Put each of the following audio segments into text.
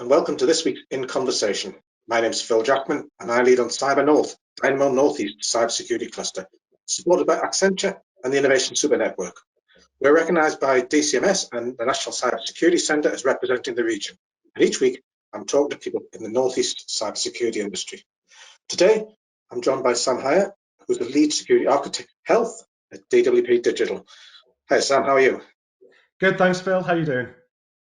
and welcome to this week in Conversation. My name is Phil Jackman, and I lead on CyberNorth, Dynamo Northeast Cybersecurity Cluster, supported by Accenture and the Innovation Super Network. We're recognised by DCMS and the National Cybersecurity Centre as representing the region. And each week, I'm talking to people in the Northeast cybersecurity industry. Today, I'm joined by Sam Hehir, who's the lead security architect health at DWP Digital. Hi, Sam. How are you? Good, thanks, Phil. How are you doing?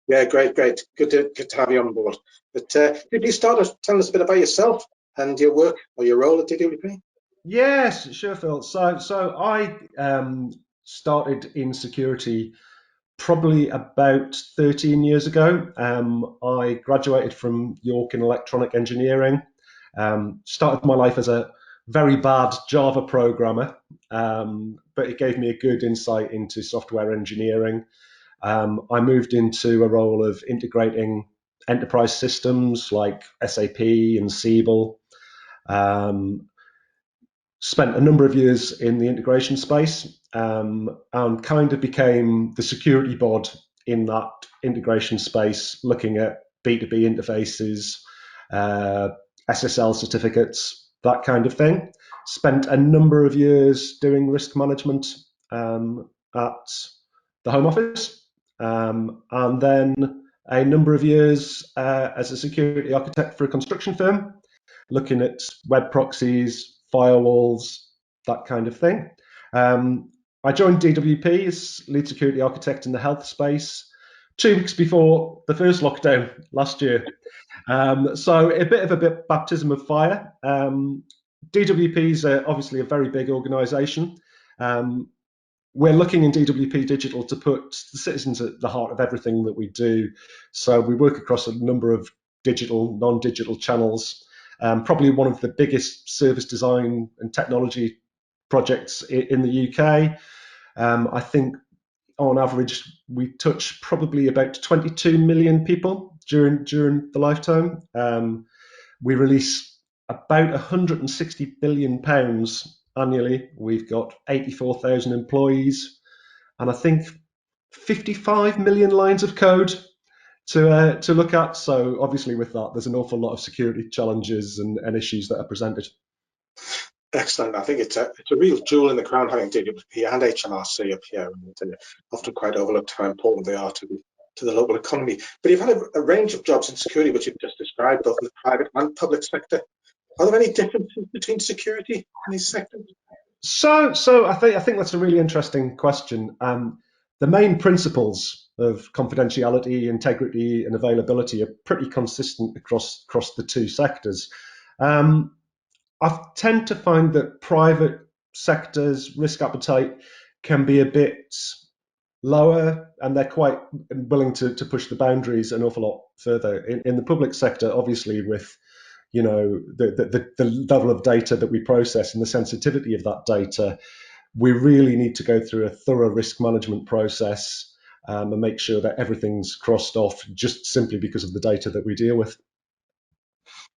Yeah, great. Good to have you on board. But could you start telling us a bit about yourself and your work or your role at DWP? Yes, sure, Phil. So I started in security probably about 13 years ago. I graduated from York in electronic engineering. Started my life as a very bad Java programmer, but it gave me a good insight into software engineering. I moved into a role of integrating enterprise systems like SAP and Siebel. Spent a number of years in the integration space and kind of became the security bod in that integration space, looking at B2B interfaces, SSL certificates, that kind of thing. Spent a number of years doing risk management at the Home Office. And then a number of years as a security architect for a construction firm, looking at web proxies, firewalls, that kind of thing. I joined DWP as lead security architect in the health space 2 weeks before the first lockdown last year. So a bit of a baptism of fire. DWP is obviously a very big organisation. We're looking in DWP Digital to put the citizens at the heart of everything that we do. So we work across a number of digital, non-digital channels. Probably one of the biggest service design and technology projects in the UK. I think on average, we touch probably about 22 million people during the lifetime. We release about £160 billion annually. We've got 84,000 employees, and I think 55 million lines of code to look at. So obviously with that, there's an awful lot of security challenges and issues that are presented. Excellent. I think it's a real jewel in the crown having DWP and HMRC up here, and often quite overlooked how important they are to the local economy. But you've had a range of jobs in security, which you've just described, both in the private and public sector. Are there any differences between security in these sectors? So I think that's a really interesting question. The main principles of confidentiality, integrity, and availability are pretty consistent across the two sectors. I tend to find that private sectors' risk appetite can be a bit lower, and they're quite willing to push the boundaries an awful lot further. In the public sector, obviously, with the level of data that we process and the sensitivity of that data, we really need to go through a thorough risk management process and make sure that everything's crossed off just simply because of the data that we deal with.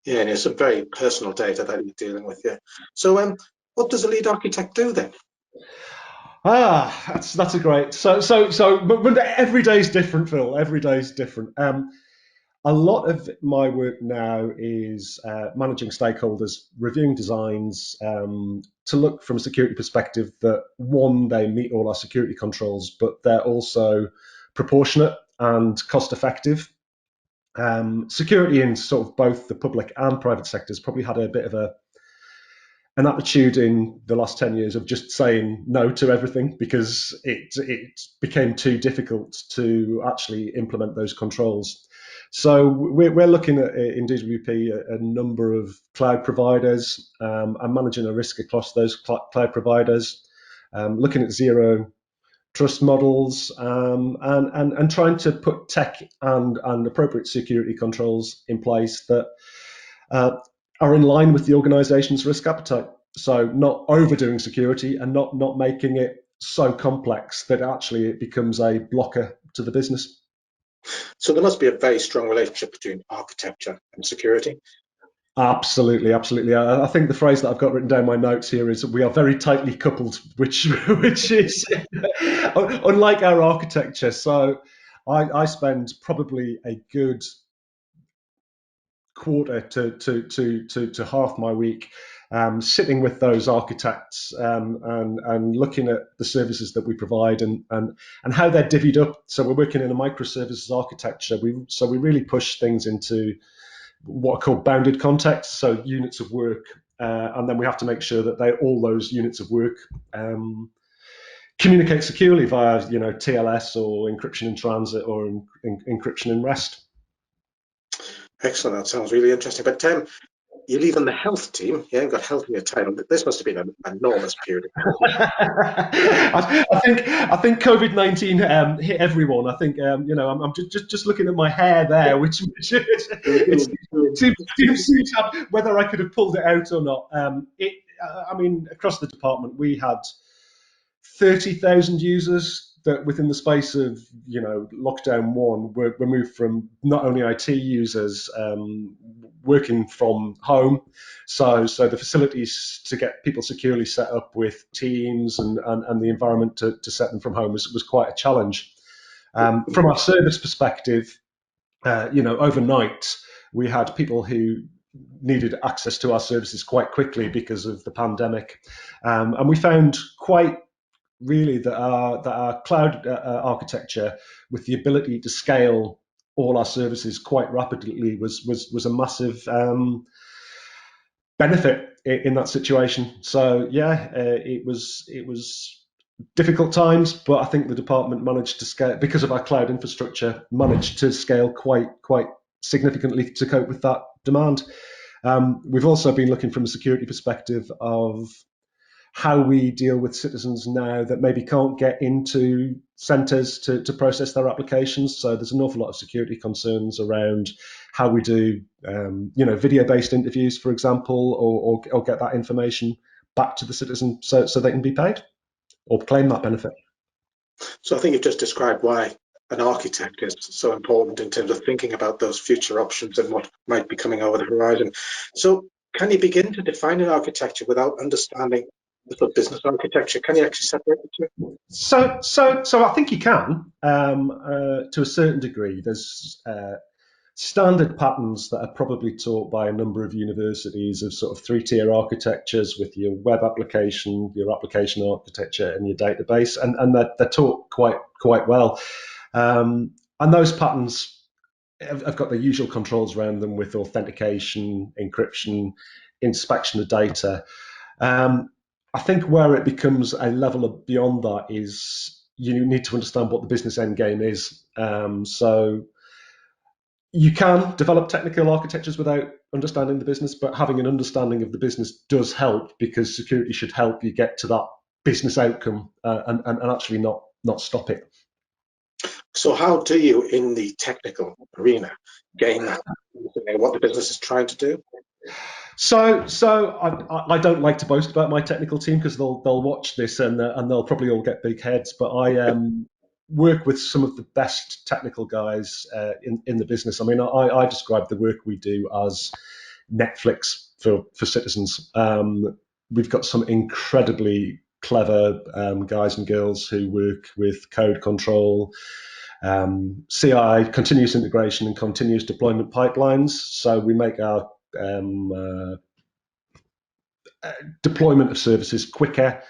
Yeah, and it's some very personal data that you're dealing with. Yeah. So, what does a lead architect do then? That's a great. But every day is different, Phil. Every day is different. A lot of my work now is managing stakeholders, reviewing designs to look from a security perspective that, one, they meet all our security controls, but they're also proportionate and cost effective. Security in sort of both the public and private sectors probably had a bit of an attitude in the last 10 years of just saying no to everything because it became too difficult to actually implement those controls. So we're looking at, in DWP, a number of cloud providers and managing a risk across those cloud providers, looking at zero trust models and trying to put tech and appropriate security controls in place that are in line with the organization's risk appetite. So not overdoing security and not making it so complex that actually it becomes a blocker to the business. So there must be a very strong relationship between architecture and security. Absolutely. I think the phrase that I've got written down in my notes here is we are very tightly coupled, which is unlike our architecture. So I spend probably a good quarter to half my week sitting with those architects and looking at the services that we provide and how they're divvied up. So we're working in a microservices architecture. We really push things into what are called bounded contexts, so units of work, and then we have to make sure that all those units of work communicate securely via TLS or encryption in transit or encryption in rest. Excellent. That sounds really interesting. But you lead on the health team. You haven't got health in your title. This must have been an enormous period. I think COVID-19 hit everyone. I think I'm just looking at my hair there, which seems whether I could have pulled it out or not. I mean, across the department, we had 30,000 users that within the space of lockdown one were moved from not only IT users working from home, so the facilities to get people securely set up with Teams and the environment to set them from home was quite a challenge. From our service perspective, overnight we had people who needed access to our services quite quickly because of the pandemic, and we found quite really that our cloud architecture with the ability to scale all our services quite rapidly was a massive benefit in that situation. So yeah, it was difficult times, but I think the department managed to scale because of our cloud infrastructure, managed to scale quite significantly to cope with that demand. We've also been looking from a security perspective of how we deal with citizens now that maybe can't get into centres to process their applications. So there's an awful lot of security concerns around how we do, video-based interviews, for example, or get that information back to the citizen so they can be paid or claim that benefit. So I think you've just described why an architect is so important in terms of thinking about those future options and what might be coming over the horizon. So can you begin to define an architecture without understanding the business architecture? Can you actually separate the two? So I think you can to a certain degree. There's standard patterns that are probably taught by a number of universities of sort of three-tier architectures with your web application, your application architecture, and your database, and they're taught quite well. And those patterns have got the usual controls around them with authentication, encryption, inspection of data. I think where it becomes a level beyond that is you need to understand what the business end game is. So you can develop technical architectures without understanding the business, but having an understanding of the business does help because security should help you get to that business outcome and actually not stop it. So how do you, in the technical arena, gain that, what the business is trying to do? So I don't like to boast about my technical team because they'll watch this and they'll probably all get big heads. But I work with some of the best technical guys in the business. I mean, I describe the work we do as Netflix for citizens. We've got some incredibly clever guys and girls who work with code control, CI, continuous integration, and continuous deployment pipelines. So we make our deployment of services quicker,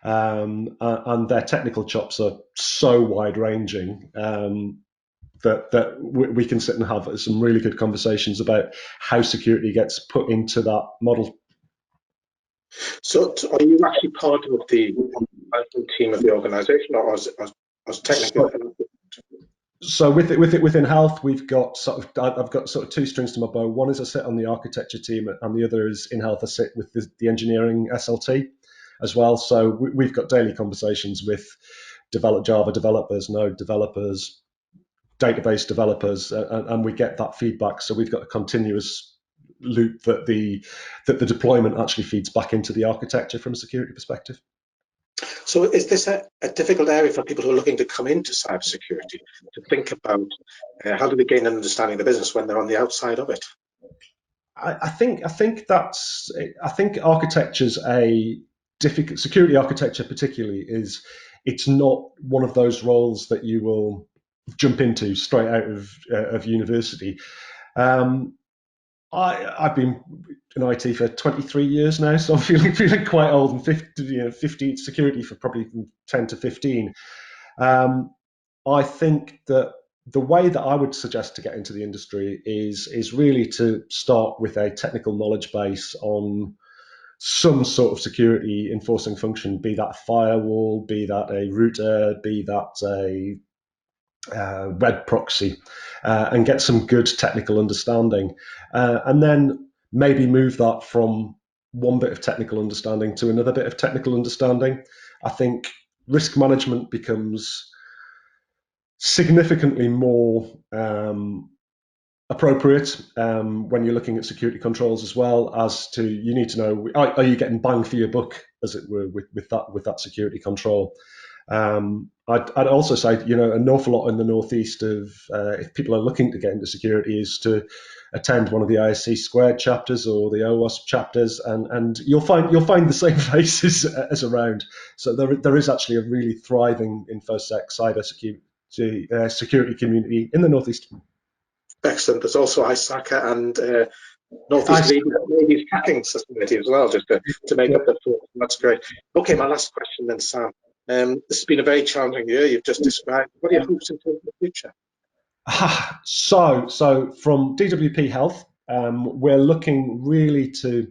and their technical chops are so wide-ranging that we can sit and have some really good conversations about how security gets put into that model. So are you actually part of the team of the organisation, or as technical? So within health, we've got I've got sort of two strings to my bow. One is I sit on the architecture team, and the other is in health I sit with the engineering SLT as well. So we've got daily conversations with Java developers, Node developers, database developers, and we get that feedback. So we've got a continuous loop that the deployment actually feeds back into the architecture from a security perspective. So is this a difficult area for people who are looking to come into cybersecurity to think about how do they gain an understanding of the business when they're on the outside of it? I think architecture's a difficult, security architecture particularly it's not one of those roles that you will jump into straight out of university. I've been in IT for 23 years now, so I'm feeling quite old, and 50 security for probably 10 to 15. I think that the way that I would suggest to get into the industry is really to start with a technical knowledge base on some sort of security enforcing function, be that a firewall, be that a router, be that a web proxy, and get some good technical understanding, and then maybe move that from one bit of technical understanding to another bit of technical understanding. I think risk management becomes significantly more appropriate when you're looking at security controls, as well as to, you need to know, are you getting bang for your buck, as it were, with that security control. I'd also say, an awful lot in the northeast of, if people are looking to get into security, is to attend one of the ISC squared chapters or the OWASP chapters, and you'll find the same faces as around. So there is actually a really thriving InfoSec cyber security community in the northeast. Excellent. There's also ISACA and Northeast Ladies Hacking Society as well, just to make up the four. That's great. Okay, my last question then, Sam. This has been a very challenging year you've just described. What are your hopes in the future? So from DWP Health, we're looking really to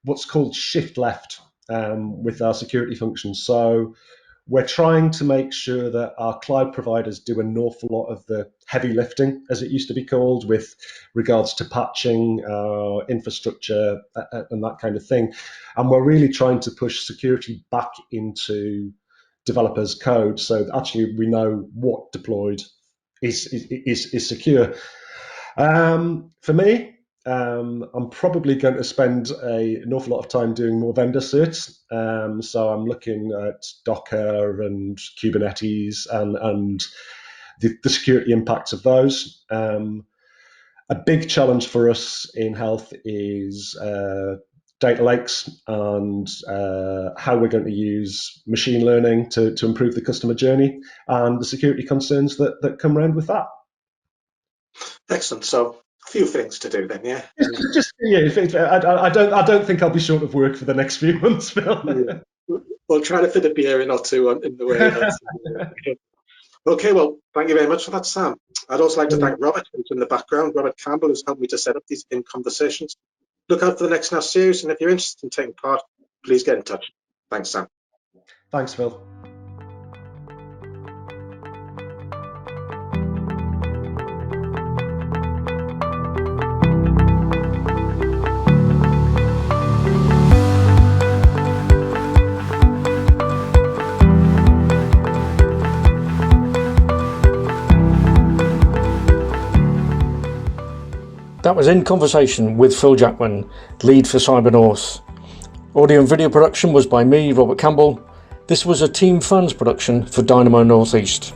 what's called shift left with our security functions. So we're trying to make sure that our cloud providers do an awful lot of the heavy lifting, as it used to be called, with regards to patching, infrastructure, and that kind of thing. And we're really trying to push security back into developers' code, so that actually we know what deployed is secure. For me, I'm probably going to spend an awful lot of time doing more vendor certs. So I'm looking at Docker and Kubernetes and the security impacts of those. A big challenge for us in health is data lakes and how we're going to use machine learning to improve the customer journey and the security concerns that come around with that. Excellent. So a few things to do then, yeah. I don't think I'll be short of work for the next few months, Phil. Yeah. We'll try to fit a beer in or two in the way. Okay, well, thank you very much for that, Sam. I'd also like to thank Robert, who's in the background, Robert Campbell, who's helped me to set up these conversations. Look out for the next Now series, and if you're interested in taking part, please get in touch. Thanks, Sam. Thanks, Phil. That was In Conversation with Phil Jackman, lead for CyberNorth. Audio and video production was by me, Robert Campbell. This was a Team Funds production for Dynamo Northeast.